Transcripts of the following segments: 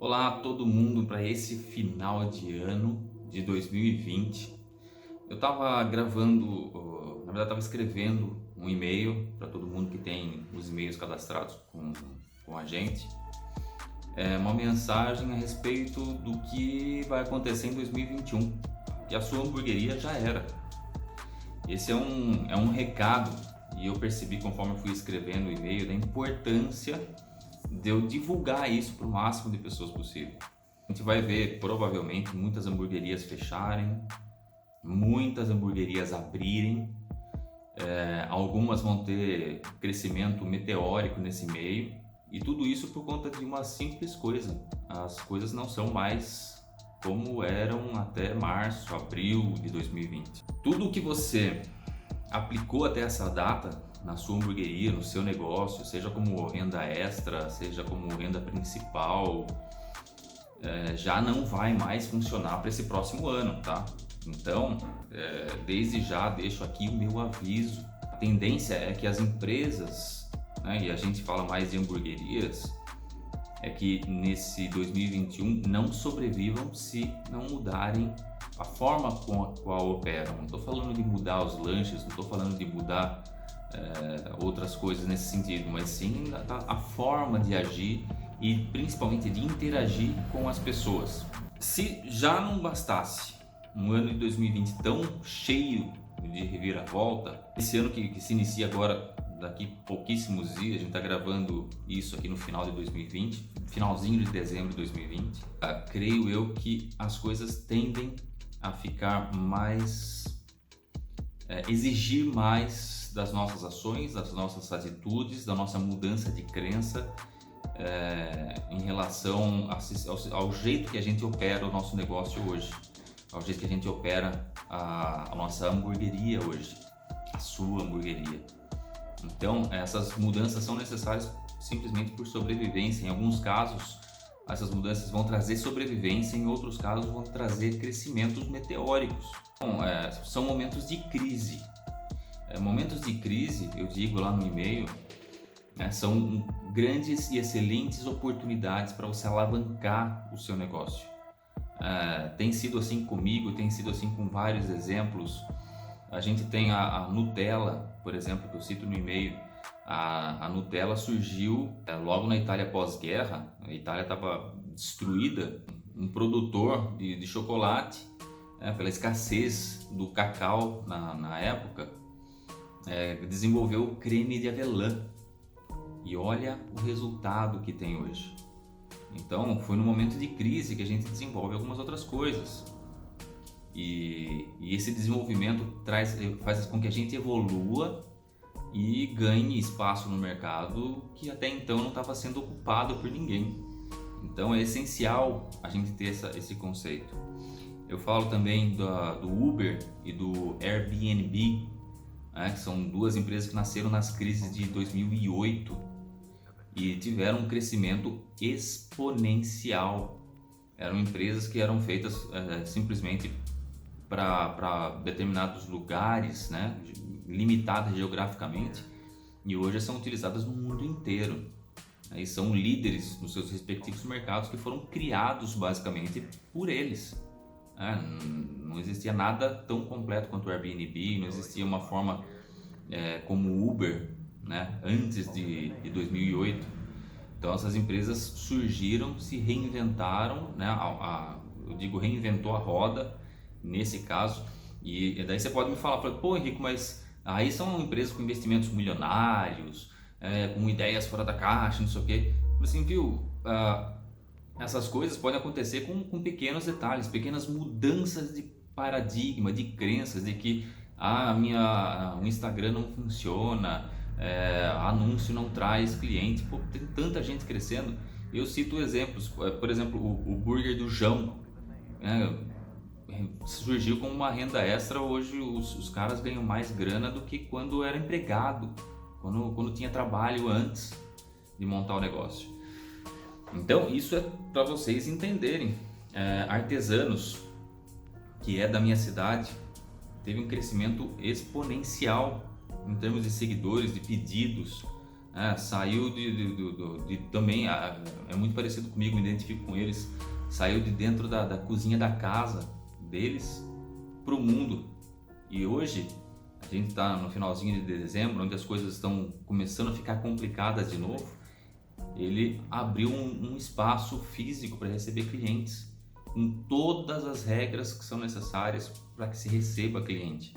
Olá a todo mundo para esse final de ano de 2020. Eu estava gravando, na verdade estava escrevendo um e-mail para todo mundo que tem os e-mails cadastrados com a gente. É uma mensagem a respeito do que vai acontecer em 2021, que a sua hamburgueria já era. Esse é um recado e eu percebi conforme eu fui escrevendo o e-mail da importância de eu divulgar isso para o máximo de pessoas possível. A gente vai ver provavelmente muitas hamburguerias fecharem, muitas hamburguerias abrirem, algumas vão ter crescimento meteórico nesse meio, e tudo isso por conta de uma simples coisa: as coisas não são mais como eram até março, abril de 2020. Tudo o que você aplicou até essa data na sua hamburgueria, no seu negócio, seja como renda extra, seja como renda principal, já não vai mais funcionar para esse próximo ano, tá? Então, desde já deixo aqui o meu aviso. A tendência é que as empresas, né, e a gente fala mais de hamburguerias, é que nesse 2021 não sobrevivam se não mudarem a forma com a qual operam. Não estou falando de mudar os lanches, não estou falando de mudar outras coisas nesse sentido, mas sim a forma de agir e principalmente de interagir com as pessoas. Se já não bastasse um ano de 2020 tão cheio de reviravolta, esse ano que se inicia agora, daqui pouquíssimos dias, a gente está gravando isso aqui no final de 2020, finalzinho de dezembro de 2020, creio eu que as coisas tendem a ficar mais, exigir mais das nossas ações, das nossas atitudes, da nossa mudança de crença, em relação ao jeito que a gente opera o nosso negócio hoje, ao jeito que a gente opera a nossa hamburgueria hoje, a sua hamburgueria. Então, essas mudanças são necessárias simplesmente por sobrevivência. Em alguns casos, essas mudanças vão trazer sobrevivência, em outros casos vão trazer crescimentos meteóricos. Então, são momentos de crise. Momentos de crise, eu digo lá no e-mail, são grandes e excelentes oportunidades para você alavancar o seu negócio. Tem sido assim comigo, tem sido assim com vários exemplos. A gente tem a Nutella, por exemplo, que eu cito no e-mail. A Nutella surgiu logo na Itália pós-guerra. A Itália estava destruída. Um produtor de chocolate, pela escassez do cacau na época, desenvolveu o creme de avelã. E olha o resultado que tem hoje. Então, foi no momento de crise que a gente desenvolve algumas outras coisas. E esse desenvolvimento faz com que a gente evolua e ganhe espaço no mercado que até então não estava sendo ocupado por ninguém. Então é essencial a gente ter esse conceito. Eu falo também do Uber e do Airbnb, que são duas empresas que nasceram nas crises de 2008 e tiveram um crescimento exponencial. Eram empresas que eram feitas simplesmente para determinados lugares, né, limitadas geograficamente, e hoje são utilizadas no mundo inteiro. E são líderes nos seus respectivos mercados que foram criados basicamente por eles. Não existia nada tão completo quanto o Airbnb, não existia uma forma como o Uber, né, antes de 2008. Então essas empresas surgiram, se reinventaram, né, eu digo reinventou a roda nesse caso, e daí você pode me falar, pô Henrique, mas aí são empresas com investimentos milionários, com ideias fora da caixa, não sei o que. Assim, viu, essas coisas podem acontecer com pequenos detalhes, pequenas mudanças de paradigma, de crenças, de que o Instagram não funciona, anúncio não traz cliente. Pô, tem tanta gente crescendo. Eu cito exemplos, por exemplo, o Burger do João, surgiu como uma renda extra. Hoje os caras ganham mais grana do que quando era empregado, quando tinha trabalho antes de montar o negócio. Então isso é para vocês entenderem. Artesanos, que é da minha cidade, teve um crescimento exponencial em termos de seguidores, de pedidos, Saiu também, é muito parecido comigo, me identifico com eles, saiu de dentro da cozinha da casa deles para o mundo. E hoje a gente está no finalzinho de dezembro, onde as coisas estão começando a ficar complicadas de novo. Ele abriu um espaço físico para receber clientes, com todas as regras que são necessárias para que se receba cliente.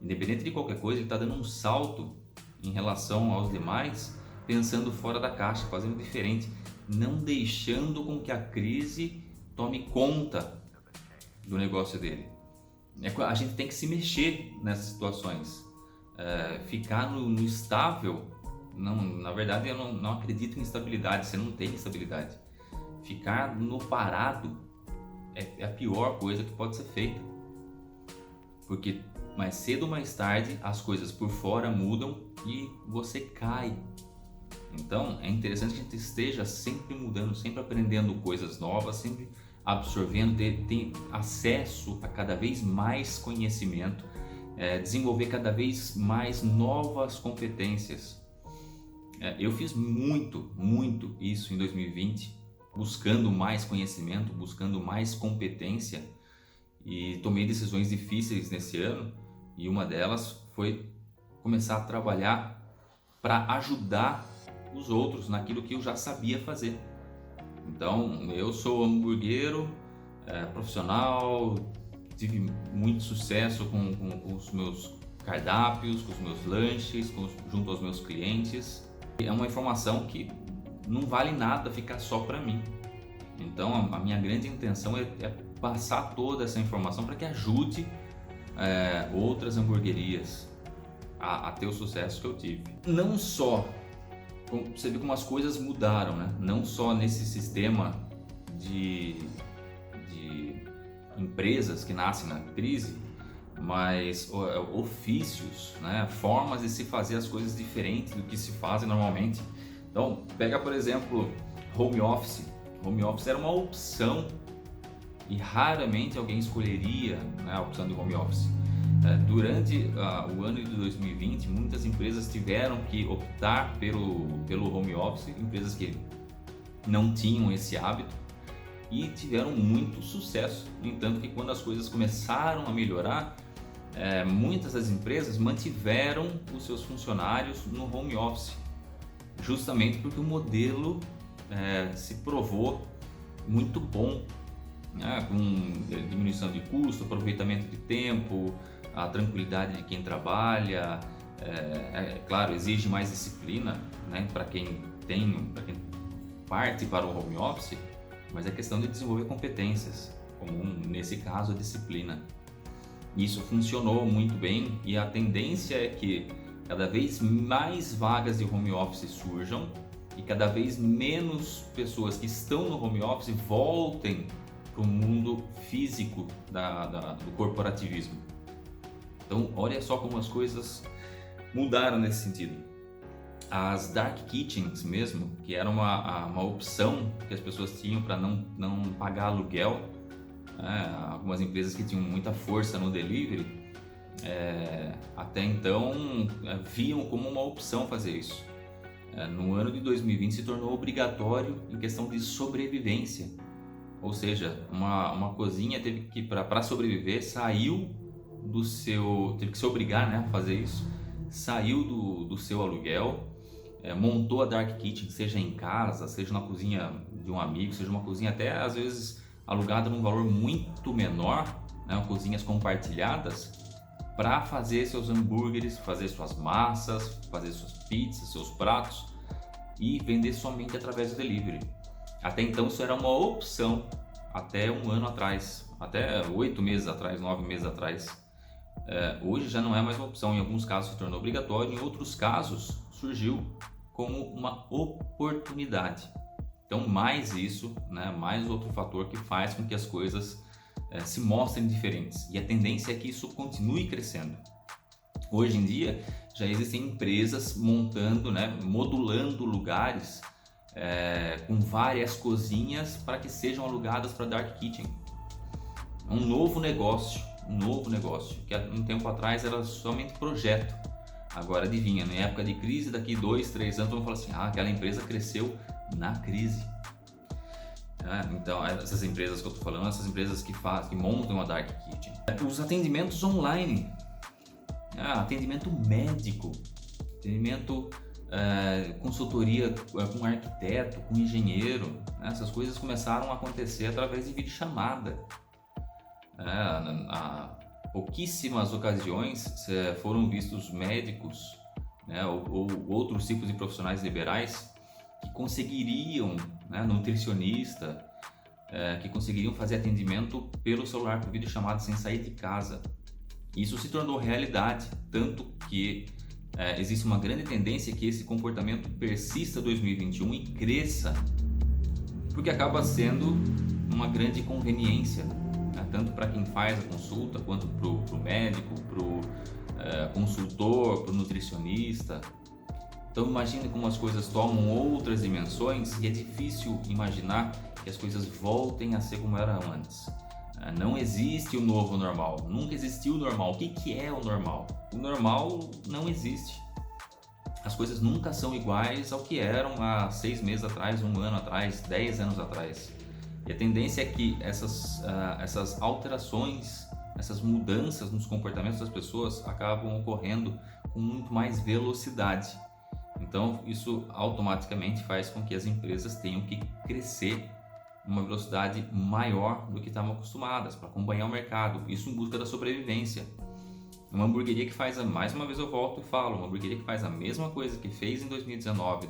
Independente de qualquer coisa, ele está dando um salto em relação aos demais, pensando fora da caixa, fazendo diferente, não deixando com que a crise tome conta do negócio dele. A gente tem que se mexer nessas situações, ficar no estável. Não, na verdade eu não acredito em estabilidade, você não tem estabilidade. Ficar no parado é a pior coisa que pode ser feita, porque mais cedo ou mais tarde as coisas por fora mudam e você cai. Então é interessante que a gente esteja sempre mudando, sempre aprendendo coisas novas, sempre absorvendo, ter acesso a cada vez mais conhecimento, desenvolver cada vez mais novas competências. Eu fiz muito isso em 2020, buscando mais conhecimento, buscando mais competência, e tomei decisões difíceis nesse ano, e uma delas foi começar a trabalhar para ajudar os outros naquilo que eu já sabia fazer. Então, eu sou hamburguero profissional, tive muito sucesso com os meus cardápios, com os meus lanches, junto aos meus clientes. É uma informação que não vale nada ficar só para mim. Então, a minha grande intenção é passar toda essa informação para que ajude outras hamburguerias a ter o sucesso que eu tive. Não só, você vê como as coisas mudaram, né? Não só nesse sistema de empresas que nascem na crise, mas ofícios, né? Formas de se fazer as coisas diferentes do que se fazem normalmente. Então, pega por exemplo home office. Home office era uma opção e raramente alguém escolheria, né, a opção de home office. Durante o ano de 2020, muitas empresas tiveram que optar pelo home office, empresas que não tinham esse hábito, e tiveram muito sucesso. No entanto, que quando as coisas começaram a melhorar, muitas das empresas mantiveram os seus funcionários no home office, justamente porque o modelo se provou muito bom, né? Com diminuição de custo, aproveitamento de tempo, a tranquilidade de quem trabalha. Claro, exige mais disciplina, né, para quem parte para o home office, mas é questão de desenvolver competências, como nesse caso a disciplina. Isso funcionou muito bem, e a tendência é que cada vez mais vagas de home office surjam e cada vez menos pessoas que estão no home office voltem para o mundo físico do corporativismo. Então, olha só como as coisas mudaram nesse sentido. As dark kitchens mesmo, que era uma opção que as pessoas tinham para não pagar aluguel, algumas empresas que tinham muita força no delivery, até então viam como uma opção fazer isso. No ano de 2020 se tornou obrigatório em questão de sobrevivência, ou seja, uma cozinha teve que, para sobreviver, teve que se obrigar, né, a fazer isso, saiu do seu aluguel, montou a dark kitchen, seja em casa, seja na cozinha de um amigo, seja uma cozinha até às vezes alugada num valor muito menor, né, cozinhas compartilhadas, para fazer seus hambúrgueres, fazer suas massas, fazer suas pizzas, seus pratos, e vender somente através do delivery. Até então isso era uma opção, até um ano atrás, até 8 meses atrás, 9 meses atrás. Hoje já não é mais uma opção, em alguns casos se tornou obrigatório, em outros casos surgiu como uma oportunidade. Então mais isso, né, mais outro fator que faz com que as coisas se mostrem diferentes, e a tendência é que isso continue crescendo. Hoje em dia já existem empresas montando, né, modulando lugares com várias cozinhas para que sejam alugadas para dark kitchen. Um novo negócio que há um tempo atrás era somente projeto, Agora adivinha, em época de crise, daqui 2, 3 anos, vamos falar assim, aquela empresa cresceu na crise. Então, essas empresas que eu estou falando, essas empresas que montam uma Dark Kitchen. Os atendimentos online, atendimento médico, atendimento, consultoria com arquiteto, com engenheiro, essas coisas começaram a acontecer através de videochamada. Pouquíssimas ocasiões foram vistos médicos, ou outros tipos de profissionais liberais que conseguiriam, nutricionista, que conseguiriam fazer atendimento pelo celular, por videochamada, sem sair de casa. Isso se tornou realidade, tanto que existe uma grande tendência que esse comportamento persista em 2021 e cresça, porque acaba sendo uma grande conveniência, tanto para quem faz a consulta, quanto para o médico, para o consultor, para o nutricionista. Então imagine como as coisas tomam outras dimensões e é difícil imaginar que as coisas voltem a ser como eram antes. Não existe o novo normal, nunca existiu o normal. O que é o normal? O normal não existe. As coisas nunca são iguais ao que eram há 6 meses atrás, 1 ano atrás, 10 anos atrás. E a tendência é que essas alterações, essas mudanças nos comportamentos das pessoas acabam ocorrendo com muito mais velocidade. Então isso automaticamente faz com que as empresas tenham que crescer uma velocidade maior do que estavam acostumadas para acompanhar o mercado, isso em busca da sobrevivência. Uma hamburgueria que faz, mais uma vez eu volto e falo, uma hamburgueria que faz a mesma coisa que fez em 2019,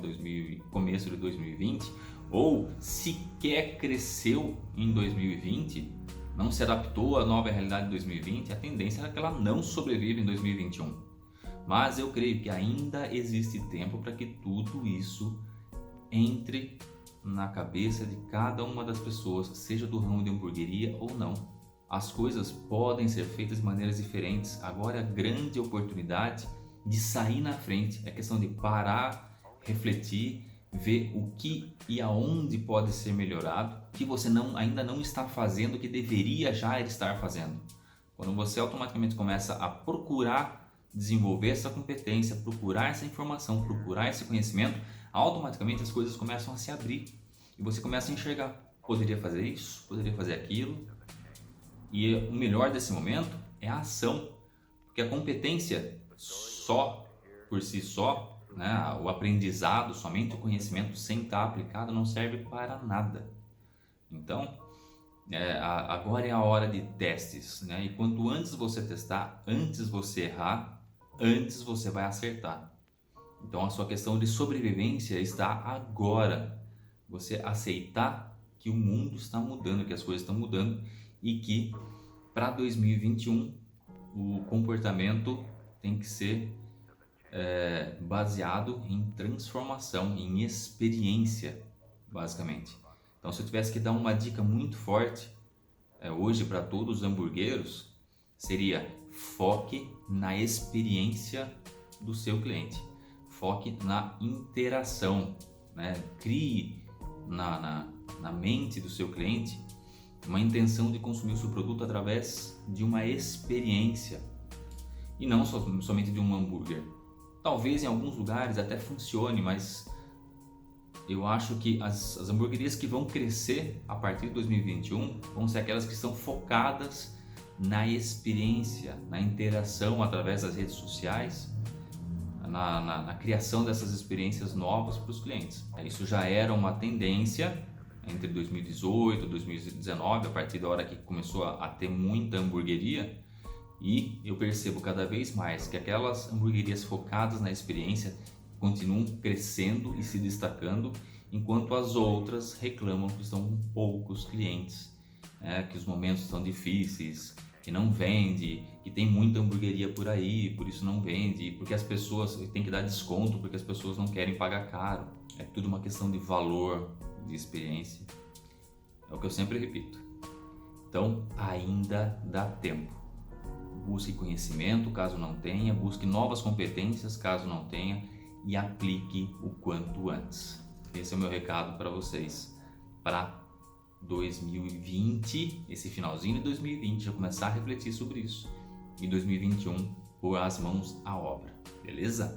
começo de 2020, ou sequer cresceu em 2020, não se adaptou à nova realidade de 2020, a tendência é que ela não sobrevive em 2021. Mas eu creio que ainda existe tempo para que tudo isso entre na cabeça de cada uma das pessoas, seja do ramo de hamburgueria ou não. As coisas podem ser feitas de maneiras diferentes. Agora é a grande oportunidade de sair na frente. É questão de parar, refletir, ver o que e aonde pode ser melhorado, que você ainda não está fazendo, que deveria já estar fazendo. Quando você automaticamente começa a procurar desenvolver essa competência, procurar essa informação, procurar esse conhecimento, automaticamente as coisas começam a se abrir e você começa a enxergar, poderia fazer isso, poderia fazer aquilo. E o melhor desse momento é a ação, porque a competência só por si só, o aprendizado, somente o conhecimento sem estar aplicado não serve para nada. Então agora é a hora de testes, e quanto antes você testar, antes você errar, antes você vai acertar. Então a sua questão de sobrevivência está agora. Você aceitar que o mundo está mudando, que as coisas estão mudando e que para 2021 o comportamento tem que ser baseado em transformação, em experiência, basicamente. Então se eu tivesse que dar uma dica muito forte hoje para todos os hamburgueros, seria: foque na experiência do seu cliente, foque na interação, crie na mente do seu cliente uma intenção de consumir o seu produto através de uma experiência e não somente de um hambúrguer. Talvez em alguns lugares até funcione, mas eu acho que as hamburguerias que vão crescer a partir de 2021 vão ser aquelas que estão focadas na experiência, na interação através das redes sociais, na criação dessas experiências novas para os clientes. Isso já era uma tendência entre 2018 e 2019, a partir da hora que começou a ter muita hamburgueria, e eu percebo cada vez mais que aquelas hamburguerias focadas na experiência continuam crescendo e se destacando, enquanto as outras reclamam que estão com poucos clientes, que os momentos estão difíceis, que não vende, que tem muita hamburgueria por aí, por isso não vende, porque as pessoas têm que dar desconto, porque as pessoas não querem pagar caro. É tudo uma questão de valor, de experiência. É o que eu sempre repito. Então ainda dá tempo. Busque conhecimento caso não tenha, busque novas competências caso não tenha e aplique o quanto antes. Esse é o meu recado para vocês para 2020, esse finalzinho de 2020, já começar a refletir sobre isso, e 2021 pôr as mãos à obra. beleza?